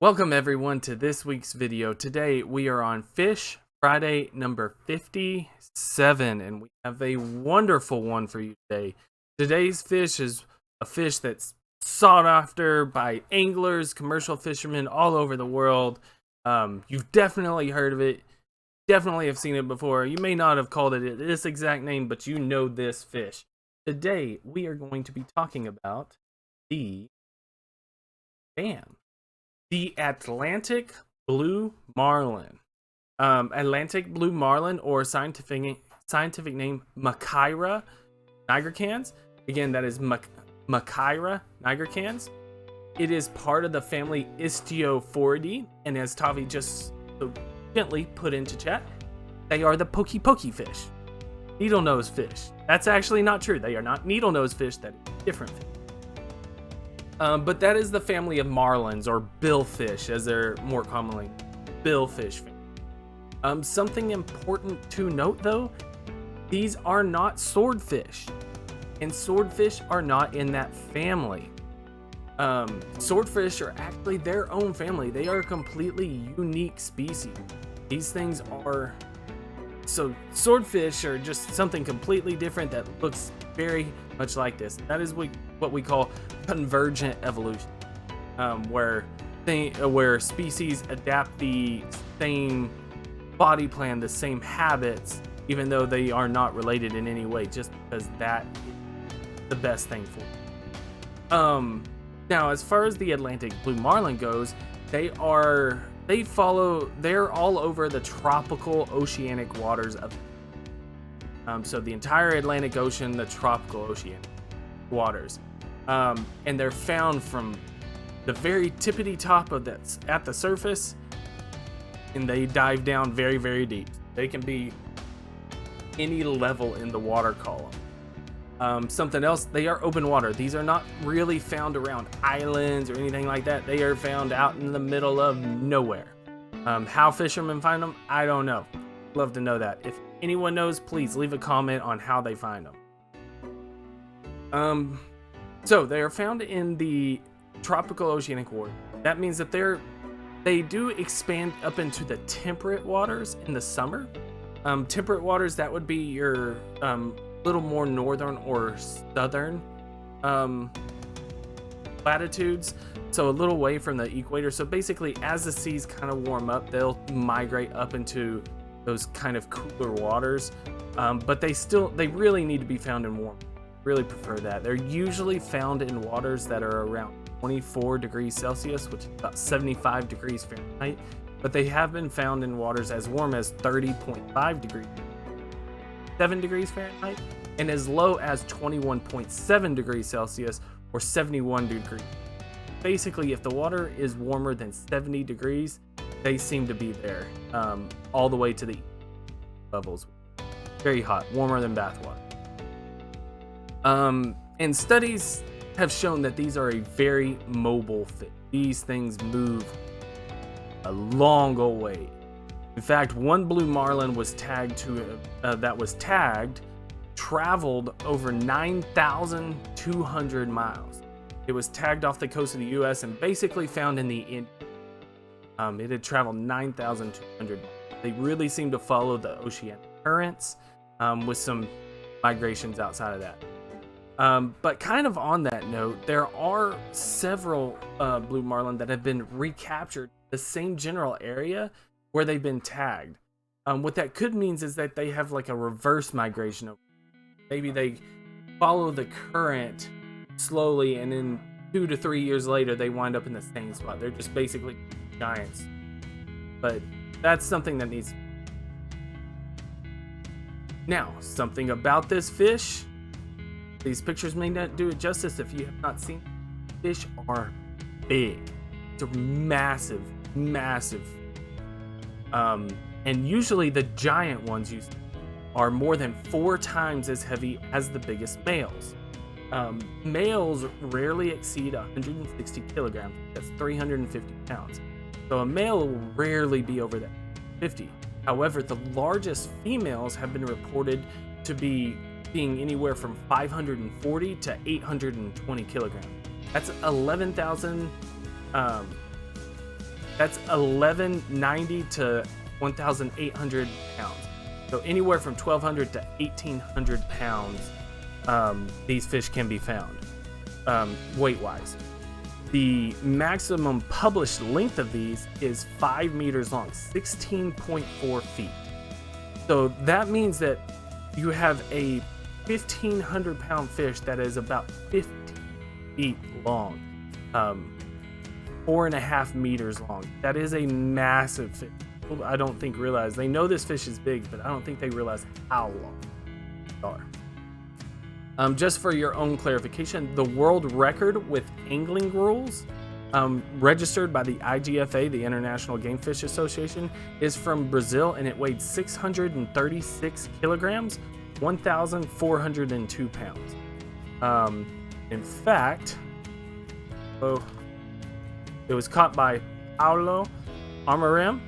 Welcome everyone to this week's video. Today we are on Fish Friday number 57 and we have a wonderful one for you today. Today's fish is a fish that's sought after by anglers, commercial fishermen all over the world. You've definitely heard of it, definitely have seen it before. You may not have called it this exact name, but you know this fish. Today we are going to be talking about the Atlantic blue marlin. Atlantic blue marlin, or scientific name Machaira nigricans. Again, that is Machaira nigricans. It is part of the family Istiophoridae, and as Tavi just so gently put into chat, they are the pokey fish, needle nose fish. That's actually not true. They are not needle nose fish. That is different fish. But that is the family of marlins, or billfish, as they're more commonly billfish. Something important to note, though, these are not swordfish, and swordfish are not in that family. Swordfish are actually their own family. They are a completely unique species. These things are... So swordfish are just something completely different that looks very much like this. That is what we call convergent evolution, where species adapt the same body plan, the same habits, even though they are not related in any way, just because that is the best thing for them. Now, as far as the Atlantic blue marlin goes, they're all over the tropical oceanic waters of so the entire Atlantic Ocean, the tropical oceanic waters, and they're found from the very tippity top of that at the surface, and they dive down very, very deep. They can be any level in the water column. Something else, they are open water. These are not really found around islands or anything like that. They are found out in the middle of nowhere. How fishermen find them, I don't know. Love to know that. If anyone knows, please leave a comment on how they find them. So they are found in the tropical oceanic water. That means that they do expand up into the temperate waters in the summer. Temperate waters, that would be your little more northern or southern latitudes, so a little away from the equator. So basically, as the seas kind of warm up, they'll migrate up into those kind of cooler waters, but they really need to be found in warm. Really prefer that. They're usually found in waters that are around 24 degrees Celsius, which is about 75 degrees Fahrenheit, but they have been found in waters as warm as 30.5 degrees, 7 degrees Fahrenheit, and as low as 21.7 degrees Celsius or 71 degrees. Basically, if the water is warmer than 70 degrees, they seem to be there, all the way to the levels. Very hot, warmer than bathwater. And studies have shown that these are a very mobile fish. These things move a long old way. In fact, one blue marlin was tagged traveled over 9,200 miles. It was tagged off the coast of the U.S. and basically found in the Indian. It had traveled 9,200 miles. They really seem to follow the oceanic currents, with some migrations outside of that. But kind of on that note, there are several blue marlin that have been recaptured the same general area where they've been tagged. What that could mean is that they have like a reverse migration. Maybe they follow the current slowly, and then 2 to 3 years later they wind up in the same spot. They're just basically giants. But that's something that needs... Now, something about this fish. These pictures may not do it justice if you have not seen. Fish are big. They're massive. And usually the giant ones are more than 4 times as heavy as the biggest males. Males rarely exceed 160 kilograms. That's 350 pounds. So a male will rarely be over that 50. However, the largest females have been reported to be being anywhere from 540 to 820 kilograms. That's 11,000 That's 1190 to 1,800 pounds. So anywhere from 1,200 to 1,800 pounds, these fish can be found, weight-wise. The maximum published length of these is 5 meters long, 16.4 feet. So that means that you have a 1,500 pound fish that is about 15 feet long, 4.5 meters long. That is a massive fish. People, I don't think realize, they know this fish is big, but I don't think they realize how long they are. Just for your own clarification, the world record with angling rules, registered by the IGFA, the International Game Fish Association, is from Brazil, and it weighed 636 kilograms, 1,402 pounds. In fact, it was caught by Paulo Amorim.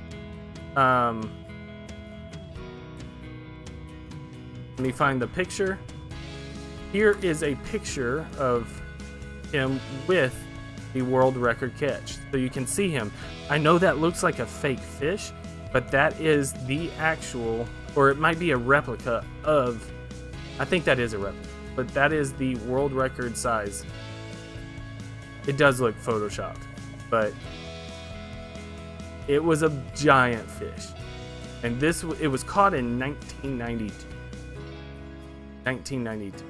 Let me find the picture. Here is a picture of him with the world record catch. So you can see him. I know that looks like a fake fish, but that is the actual, or it might be a replica of, I think that is a replica, but that is the world record size. It does look photoshopped, but it was a giant fish. And it was caught in 1992. 1992.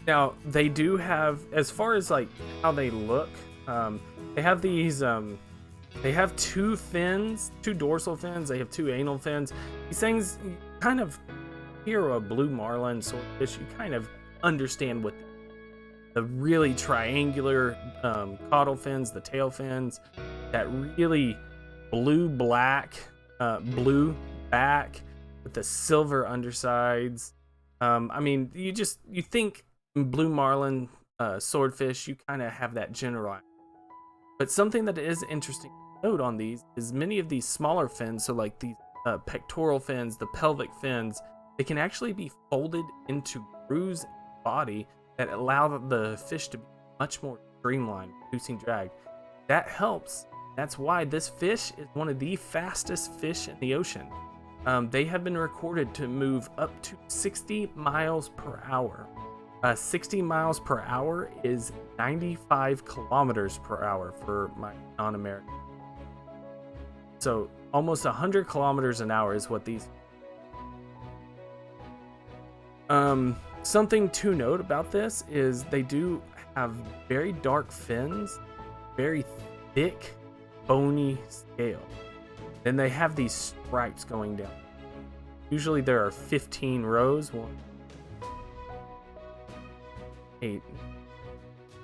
Now, they do have, as far as like how they look, they have these, they have two fins, two dorsal fins, they have two anal fins. These things, you kind of hear a blue marlin swordfish, you kind of understand what the really triangular caudal fins, the tail fins, that really blue blue back with the silver undersides. I mean, you think blue marlin swordfish, you kind of have that general idea. But something that is interesting to note on these is many of these smaller fins, so like these pectoral fins, the pelvic fins, they can actually be folded into grooves in the body that allow the fish to be much more streamlined, reducing drag. That helps. That's why this fish is one of the fastest fish in the ocean. They have been recorded to move up to 60 miles per hour. 60 miles per hour is 95 kilometers per hour for my non-American. So almost 100 kilometers an hour is what these. Something to note about this is they do have very dark fins, very thick, bony scale. Then they have these stripes going down. Usually there are 15 rows. 1, 8,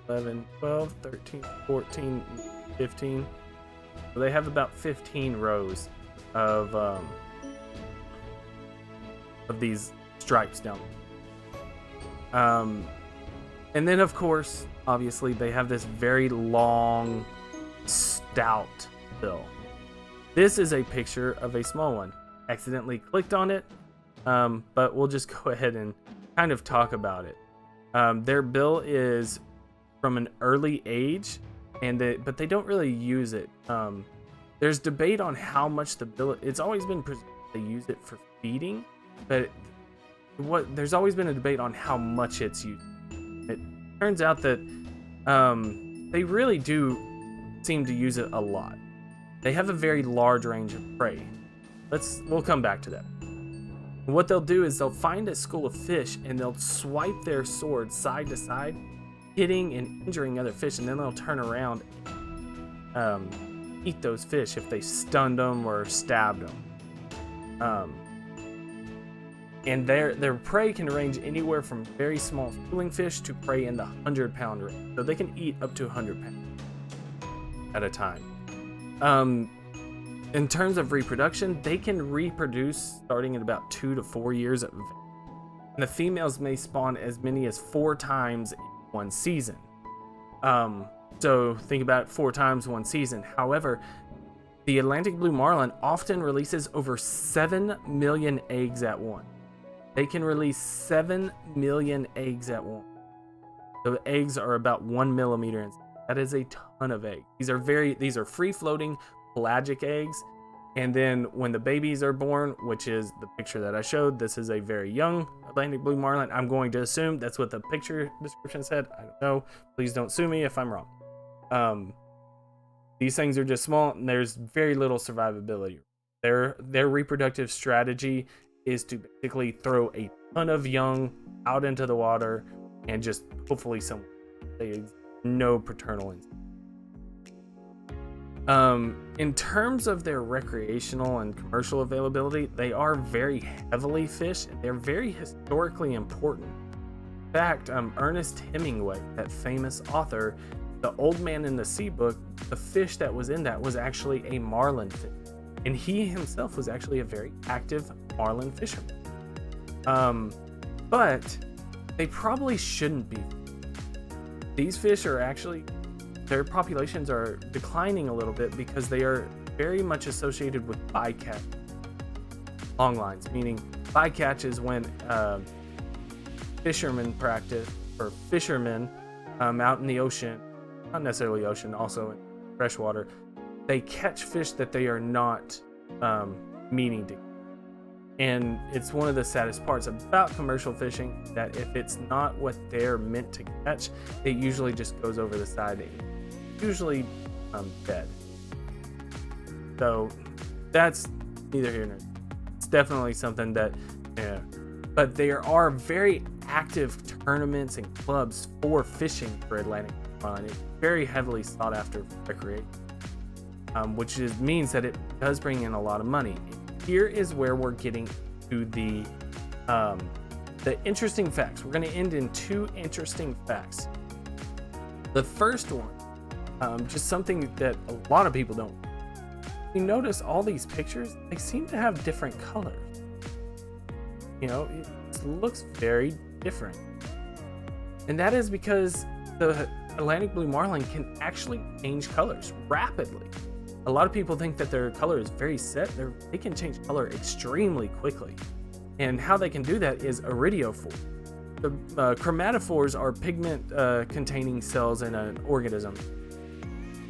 11, 12, 13, 14, 15. So they have about 15 rows of these stripes down. And then of course, obviously they have this very long, stout bill. This is a picture of a small one. Accidentally clicked on it, but we'll just go ahead and kind of talk about it. Their bill is from an early age, but they don't really use it. There's debate on how much the bill. It's always been they use it for feeding, but there's always been a debate on how much it's used. It turns out that they really do seem to use it a lot. They have a very large range of prey. We'll come back to that. What they'll do is they'll find a school of fish and they'll swipe their sword side to side, hitting and injuring other fish, and then they'll turn around and eat those fish if they stunned them or stabbed them. And their prey can range anywhere from very small schooling fish to prey in the 100-pound range. So they can eat up to 100 pounds at a time. In terms of reproduction, they can reproduce starting at about 2 to 4 years of age. And the females may spawn as many as 4 times in one season. So think about 4 times one season. However, the Atlantic blue marlin often releases over 7 million eggs at once. They can release 7 million eggs at once. The eggs are about 1 millimeter in size. That is a ton of eggs. These are free floating pelagic eggs. And then when the babies are born, which is the picture that I showed, this is a very young Atlantic blue marlin. I'm going to assume that's what the picture description said. I don't know. Please don't sue me if I'm wrong. These things are just small, and there's very little survivability. Their reproductive strategy is to basically throw a ton of young out into the water and just hopefully no paternal instinct. In terms of their recreational and commercial availability, they are very heavily fished, and they're very historically important. In fact, Ernest Hemingway, that famous author, the Old Man in the Sea book, the fish that was in that was actually a marlin fish. And he himself was actually a very active marlin fisherman. But they probably shouldn't be. These fish are actually, their populations are declining a little bit because they are very much associated with bycatch longlines, meaning bycatch is when fishermen out in the ocean, not necessarily ocean, also in freshwater, they catch fish that they are not meaning to. And it's one of the saddest parts about commercial fishing, that if it's not what they're meant to catch, it usually just goes over the side, usually dead. So that's neither here nor there. It's definitely something that, yeah. But there are very active tournaments and clubs for fishing for Atlantic marlin. It's very heavily sought after recreation, which means that it does bring in a lot of money. Here is where we're getting to the interesting facts. We're going to end in two interesting facts. The first one, just something that a lot of people don't. You notice all these pictures, they seem to have different colors. You know, it looks very different. And that is because the Atlantic blue marlin can actually change colors rapidly. A lot of people think that their color is very set. They can change color extremely quickly. And how they can do that is iridophore. The chromatophores are pigment containing cells in an organism.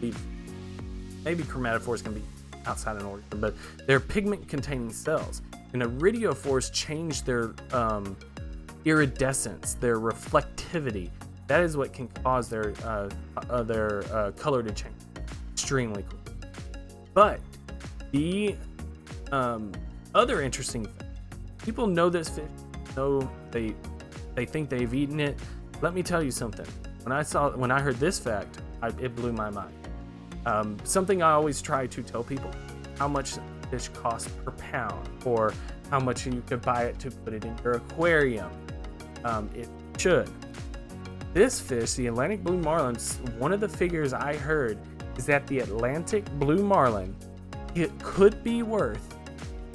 Maybe chromatophores can be outside an organism, but they're pigment containing cells. And iridophores change their iridescence, their reflectivity. That is what can cause their color to change extremely quickly. But the other interesting thing, people know this fish, they think they've eaten it. Let me tell you something. When I heard this fact, it blew my mind. Something I always try to tell people: how much fish costs per pound, or how much you could buy it to put it in your aquarium. It should. This fish, the Atlantic blue marlin, one of the figures I heard is that the Atlantic blue marlin, it could be worth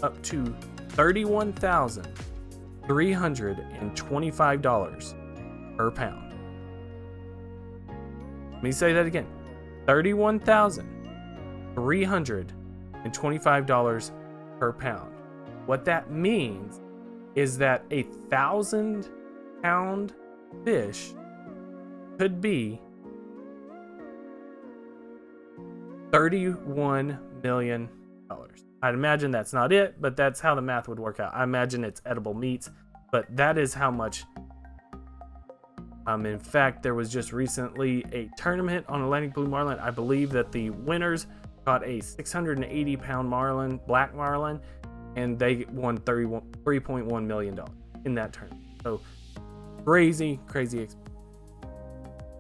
up to $31,325 per pound. Let me say that again. $31,325 per pound. What that means is that 1,000-pound fish could be $31 million. I'd imagine that's not it, but that's how the math would work out. I imagine it's edible meats, but that is how much. In fact, there was just recently a tournament on Atlantic blue marlin. I believe that the winners got a 680-pound marlin, black marlin, and they won $3.1 million in that tournament. So crazy experience.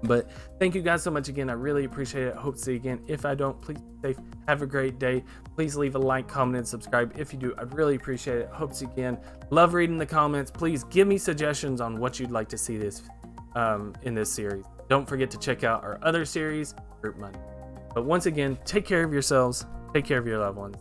But thank you guys so much again. I really appreciate it. Hope to see you again. If I don't, please be safe. Have a great day. Please leave a like, comment, and subscribe. If you do, I'd really appreciate it. Hope to see you again. Love reading the comments. Please give me suggestions on what you'd like to see this in this series. Don't forget to check out our other series, Group Money. But once again, take care of yourselves. Take care of your loved ones.